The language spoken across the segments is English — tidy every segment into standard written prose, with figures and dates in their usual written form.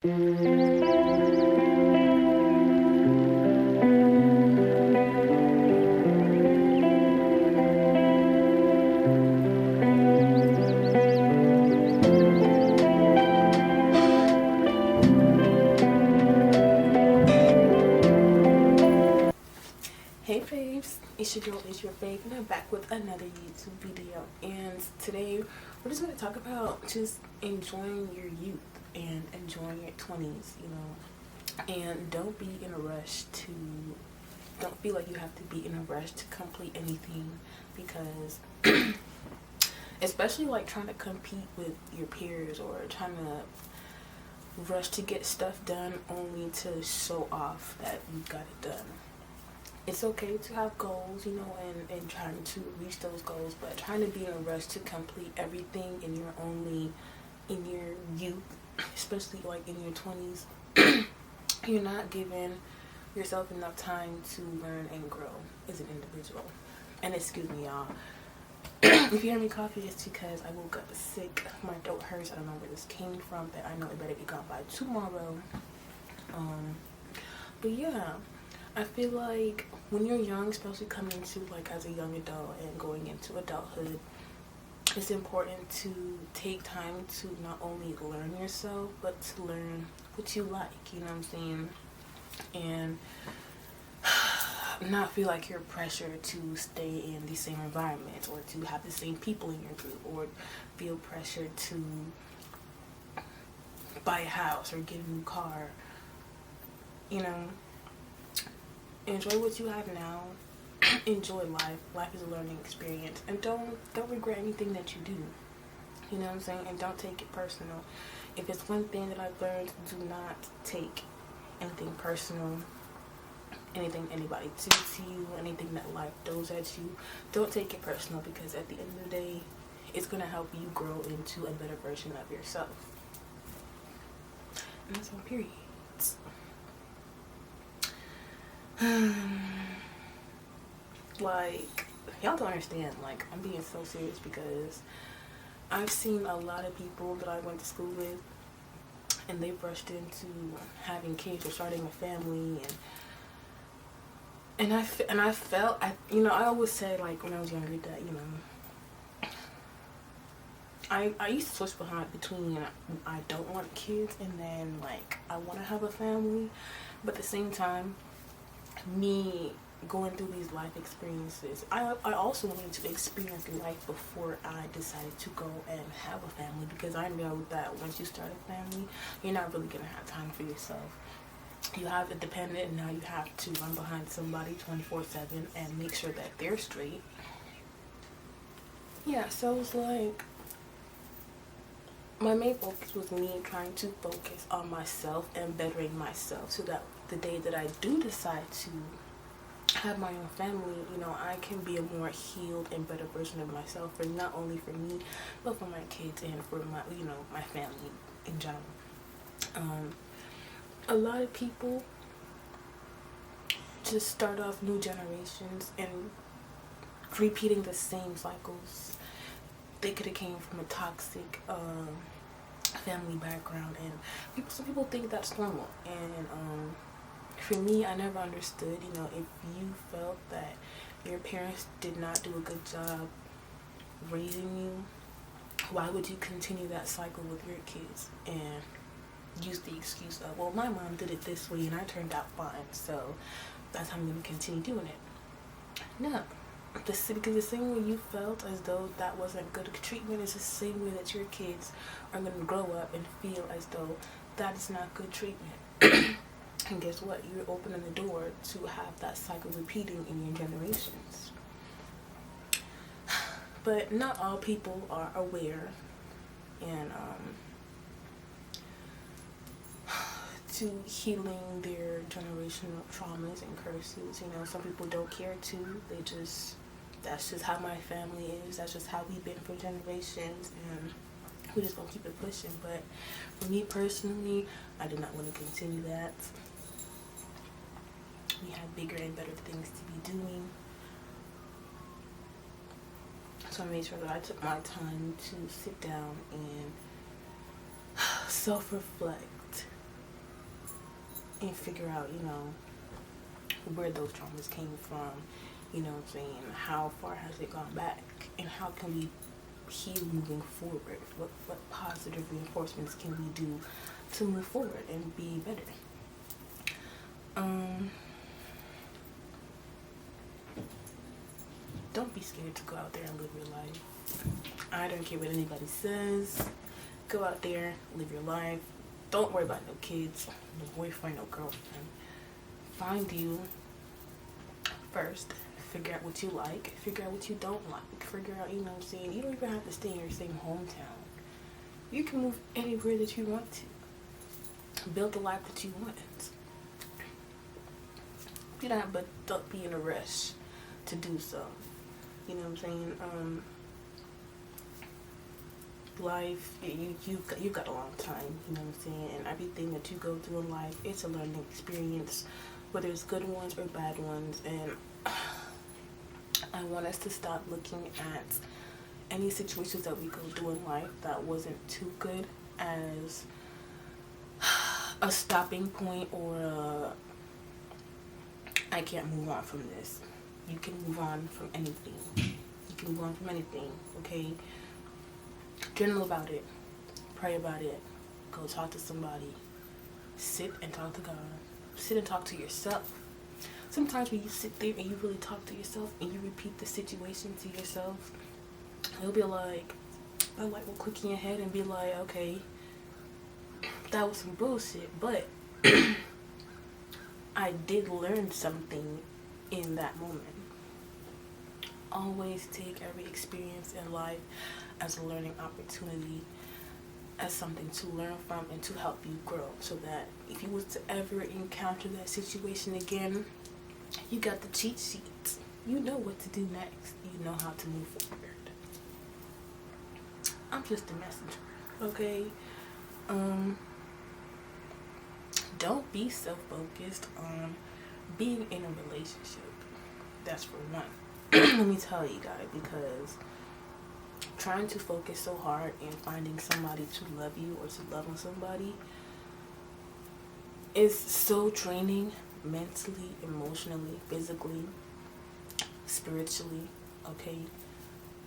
Hey faves, it's your girl, it's your babe, and I'm back with another YouTube video. And today we're just going to talk about just enjoying your youth and enjoying your 20s, and don't feel like you have to be in a rush to complete anything, because especially like trying to compete with your peers or trying to rush to get stuff done only to show off that you got it done. It's okay to have goals, and trying to reach those goals, but trying to be in a rush to complete everything in your youth, especially like in your 20s, you're not giving yourself enough time to learn and grow as an individual. And excuse me, y'all. If you hear me coughing, it's because I woke up sick. My throat hurts. I don't know where this came from, but I know it better be gone by tomorrow. But yeah. I feel like when you're young, especially coming into like as a young adult and going into adulthood, it's important to take time to not only learn yourself, but to learn what you like, you know what I'm saying? And not feel like you're pressured to stay in the same environment or to have the same people in your group, or feel pressured to buy a house or get a new car, Enjoy what you have now. Enjoy life. Life is a learning experience, and don't regret anything that you do. You know what I'm saying? And don't take it personal. If it's one thing that I've learned, do not take anything personal. Anything anybody says to you, anything that life throws at you, don't take it personal, because at the end of the day, it's gonna help you grow into a better version of yourself. And that's on period. Like, y'all don't understand, like, I'm being so serious, because I've seen a lot of people that I went to school with, and they rushed into having kids or starting a family, and I felt, I always say, like, when I was younger, that, I used to switch between I don't want kids and then, like, I want to have a family, but at the same time, me going through these life experiences, I also wanted to experience life before I decided to go and have a family, because I know that once you start a family, you're not really gonna have time for yourself. You have a dependent, and now you have to run behind somebody 24/7 and make sure that they're straight. Yeah, so it's like my main focus was me trying to focus on myself and bettering myself, so that the day that I do decide to have my own family, I can be a more healed and better version of myself, for not only for me, but for my kids and for my, my family in general. A lot of people just start off new generations and repeating the same cycles. They could have came from a toxic family background, and some people think that's normal. And for me, I never understood, if you felt that your parents did not do a good job raising you, why would you continue that cycle with your kids and use the excuse of, well, my mom did it this way and I turned out fine, so that's how I'm going to continue doing it. No. Because the same way you felt as though that wasn't good treatment is the same way that your kids are going to grow up and feel as though that is not good treatment. And guess what? You're opening the door to have that cycle repeating in your generations. But not all people are aware and to healing their generational traumas and curses. Some people don't care to. That's just how my family is. That's just how we've been for generations, and we just gonna keep it pushing. But for me personally, I did not want to continue that. We had bigger and better things to be doing. So I made sure that I took my time to sit down and self-reflect and figure out, where those traumas came from, how far has it gone back, and how can we heal moving forward? What positive reinforcements can we do to move forward and be better? Don't be scared to go out there and live your life. I don't care what anybody says. Go out there, live your life. Don't worry about no kids, no boyfriend, no girlfriend. Find you first. Figure out what you like. Figure out what you don't like. Figure out, you don't even have to stay in your same hometown. You can move anywhere that you want to. Build the life that you want. But don't be in a rush to do so. You know what I'm saying? Life, you've got a long time, you know what I'm saying? And everything that you go through in life, it's a learning experience, whether it's good ones or bad ones. And I want us to stop looking at any situations that we go through in life that wasn't too good as a stopping point or I can't move on from this. You can move on from anything. You can move on from anything, okay? Journal about it. Pray about it. Go talk to somebody. Sit and talk to God. Sit and talk to yourself. Sometimes when you sit there and you really talk to yourself and you repeat the situation to yourself, it'll be like, a light will click in your head and be like, okay, that was some bullshit, but I did learn something in that moment. Always take every experience in life as a learning opportunity, as something to learn from and to help you grow, so that if you was to ever encounter that situation again, you got the cheat sheets. You know what to do next. You know how to move forward. I'm just a messenger, okay? Don't be so focused on being in a relationship. That's for one. Let me tell you guys, because trying to focus so hard in finding somebody to love you or to love on somebody is so draining mentally, emotionally, physically, spiritually, okay?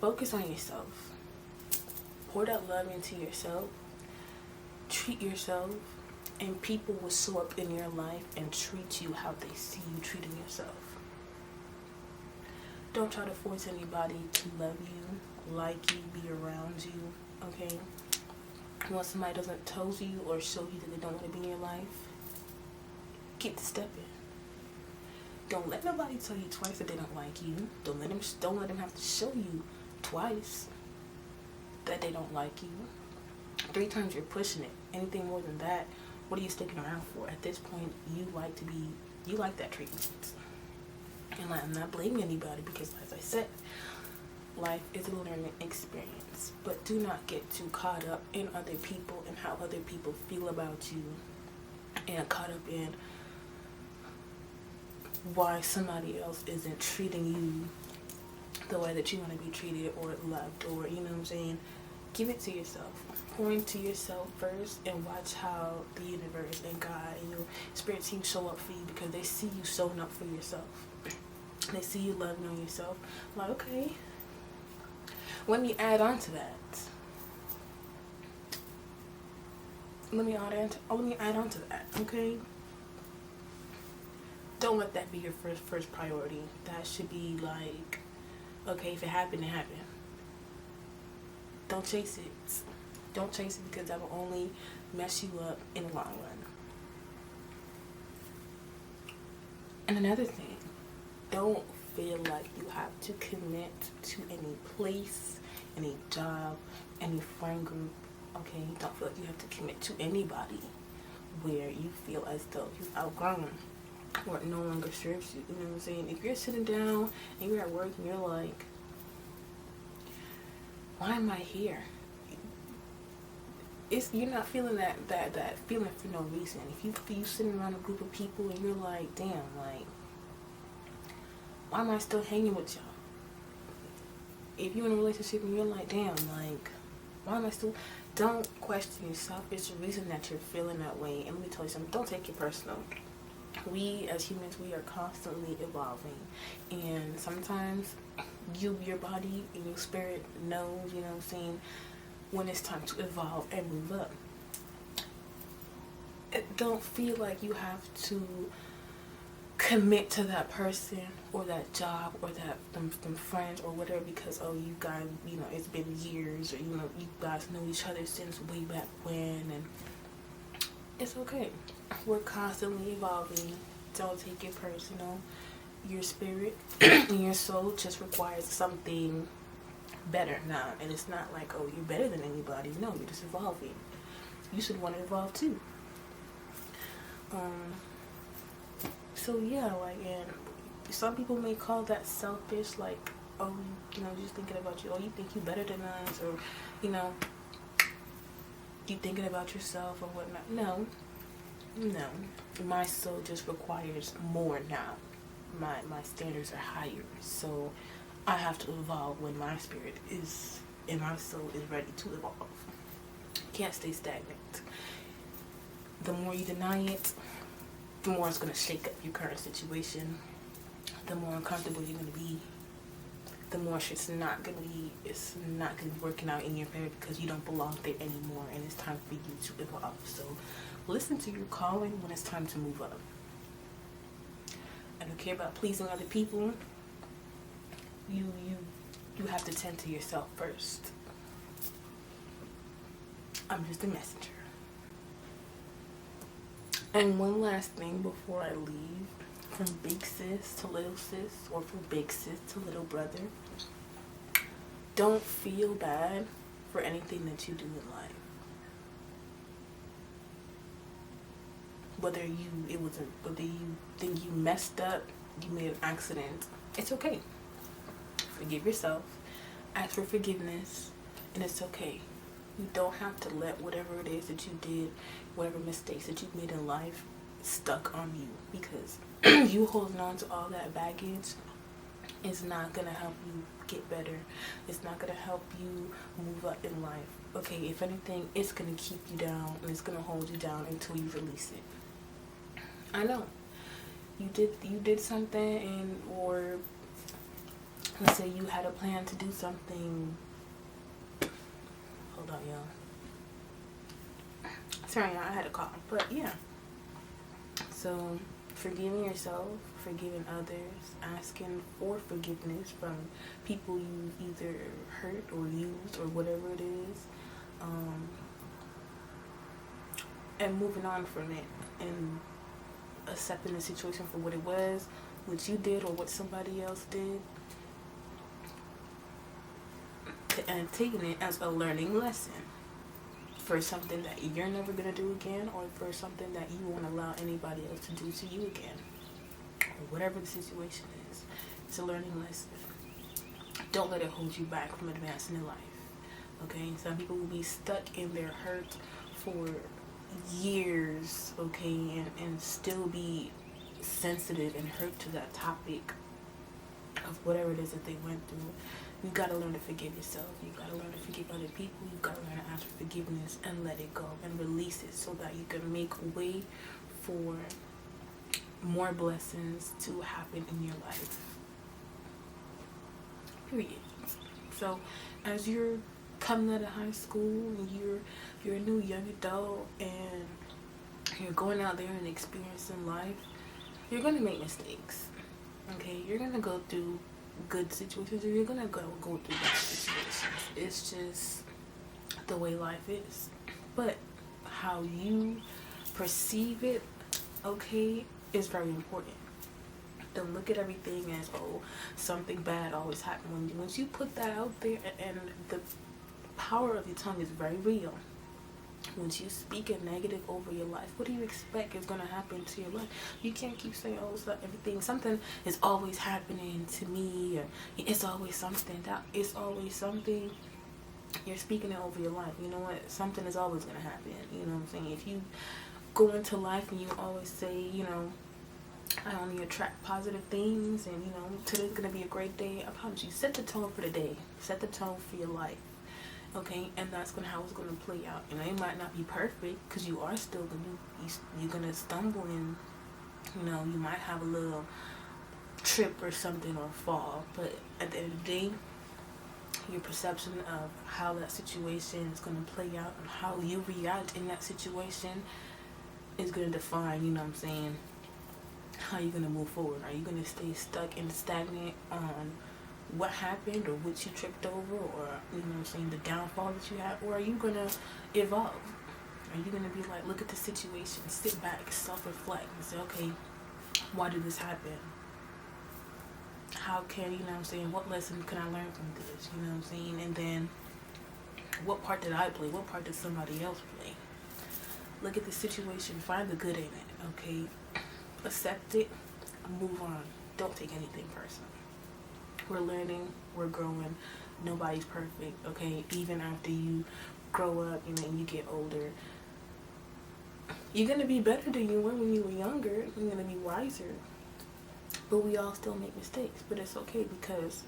Focus on yourself. Pour that love into yourself. Treat yourself. And people will show up in your life and treat you how they see you treating yourself. Don't try to force anybody to love you, like you, be around you, okay? Once somebody doesn't tell you or show you that they don't want to be in your life, get to stepping. Don't let nobody tell you twice that they don't like you. Don't let them have to show you twice that they don't like you. 3 times you're pushing it. Anything more than that, what are you sticking around for? At this point, you like that treatment. And I'm not blaming anybody because, as I said, life is a learning experience. But do not get too caught up in other people and how other people feel about you, and caught up in why somebody else isn't treating you the way that you want to be treated or loved, or, you know what I'm saying? Give it to yourself. Pour into yourself first and watch how the universe and God and your spirit team show up for you, because they see you showing up for yourself. They see you loving on yourself. Like, okay, let me add on to that. Let me add on to that, okay? Don't let that be your first priority. That should be like, okay, if it happened, it happened. Don't chase it. Don't chase it, because that will only mess you up in the long run. And another thing, don't feel like you have to commit to any place, any job, any friend group, okay? Don't feel like you have to commit to anybody where you feel as though you've outgrown or it no longer serves you. You know what I'm saying? If you're sitting down and you're at work and you're like, why am I here? You're not feeling that feeling for no reason. If you sitting around a group of people and you're like, damn, like, why am I still hanging with y'all? If you're in a relationship and you're like, damn, like, why am I still... don't question yourself. It's the reason that you're feeling that way. And let me tell you something, don't take it personal. We as humans, we are constantly evolving, and sometimes your body and your spirit knows, you know what I'm saying, when it's time to evolve and move up. Don't feel like you have to commit to that person or that job or them friends or whatever, because you guys, it's been years, or you guys know each other since way back when, and it's okay. We're constantly evolving. Don't take it personal. Your spirit and your soul just requires something better now, and it's not like, oh, you're better than anybody. No, you're just evolving. You should want to evolve too. So yeah, and some people may call that selfish, like, oh, just thinking about you. Oh, you think you better than us, or you thinking about yourself or whatnot. No, my soul just requires more now. My standards are higher, so I have to evolve when my spirit is and my soul is ready to evolve. Can't stay stagnant. The more you deny it, the more it's going to shake up your current situation. The more uncomfortable you're going to be. The more it's not going to be working out in your favor, because you don't belong there anymore, and it's time for you to evolve. So listen to your calling when it's time to move up. I don't care about pleasing other people. You have to tend to yourself first. I'm just a messenger. And one last thing before I leave, from big sis to little sis, or from big sis to little brother, don't feel bad for anything that you do in life. Whether you think you messed up, you made an accident, it's okay. Forgive yourself, ask for forgiveness, and it's okay. You don't have to let whatever it is that you did, whatever mistakes that you've made in life, stuck on you, because you holding on to all that baggage is not going to help you get better. It's not going to help you move up in life. Okay, if anything, it's going to keep you down, and it's going to hold you down until you release it. I know. You did something, or let's say you had a plan to do something. Hold on, y'all. Sorry, y'all, I had a call. But yeah. So, forgiving yourself, forgiving others, asking for forgiveness from people you either hurt or used or whatever it is, and moving on from it, and accepting the situation for what it was, what you did or what somebody else did, and taking it as a learning lesson for something that you're never going to do again, or for something that you won't allow anybody else to do to you again, or whatever the situation is. It's a learning lesson. Don't let it hold you back from advancing in life. Okay, some people will be stuck in their hurt for years, okay, and still be sensitive and hurt to that topic of whatever it is that they went through. You gotta learn to forgive yourself. You gotta learn to forgive other people. You gotta learn to ask for forgiveness and let it go and release it, so that you can make way for more blessings to happen in your life. Period. So, as you're coming out of high school and you're a new young adult and you're going out there and experiencing life, you're gonna make mistakes. Okay, you're gonna go through good situations, or you're gonna go through bad situations. It's just the way life is. But how you perceive it, okay, is very important. Don't look at everything as, oh, something bad always happens. Once you put that out there, and the power of your tongue is very real. Once you speak a negative over your life, what do you expect is going to happen to your life? You can't keep saying, oh, so something is always happening to me, or it's always something. It's always something. You're speaking it over your life. You know what? Something is always going to happen. You know what I'm saying? If you go into life and you always say, I only attract positive things, and today's going to be a great day, I promise you, set the tone for the day. Set the tone for your life. Okay, and that's how it's gonna play out. You know, it might not be perfect because you are still you're gonna stumble, and you know, you might have a little trip or something or fall. But at the end of the day, your perception of how that situation is gonna play out and how you react in that situation is gonna define, you know what I'm saying, how you're gonna move forward. Are you gonna stay stuck and stagnant on what happened or what you tripped over, or you know what I'm saying, the downfall that you had, or are you gonna evolve? Are you gonna be like, look at the situation, sit back, self-reflect, and say, okay, why did this happen? How can, you know what I'm saying, what lesson can I learn from this? You know what I'm saying? And then what part did I play? What part did somebody else play? Look at the situation, find the good in it, okay? Accept it, move on. Don't take anything personal. We're learning, we're growing. Nobody's perfect, okay? Even after you grow up, you know, and you get older, you're gonna be better than you were when you were younger. You're gonna be wiser. But we all still make mistakes. But it's okay, because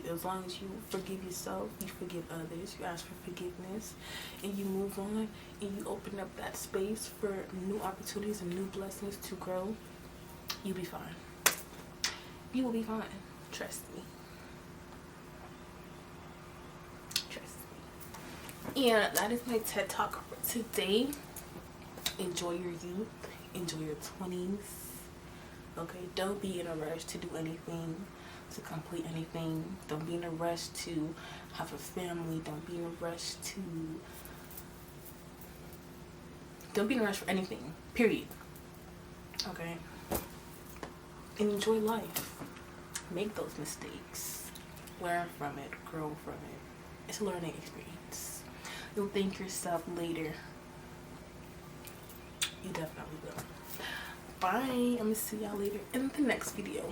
as long as you forgive yourself, you forgive others, you ask for forgiveness, and you move on, and you open up that space for new opportunities and new blessings to grow, you'll be fine. You will be fine. Trust me. Trust me. And that is my TED Talk for today. Enjoy your youth. Enjoy your 20s. Okay? Don't be in a rush to do anything, to complete anything. Don't be in a rush to have a family. Don't be in a rush for anything. Period. Okay? And enjoy life. Make those mistakes. Learn from it. Grow from it. It's a learning experience. You'll thank yourself later. You definitely will. Bye. I'm gonna see y'all later in the next video.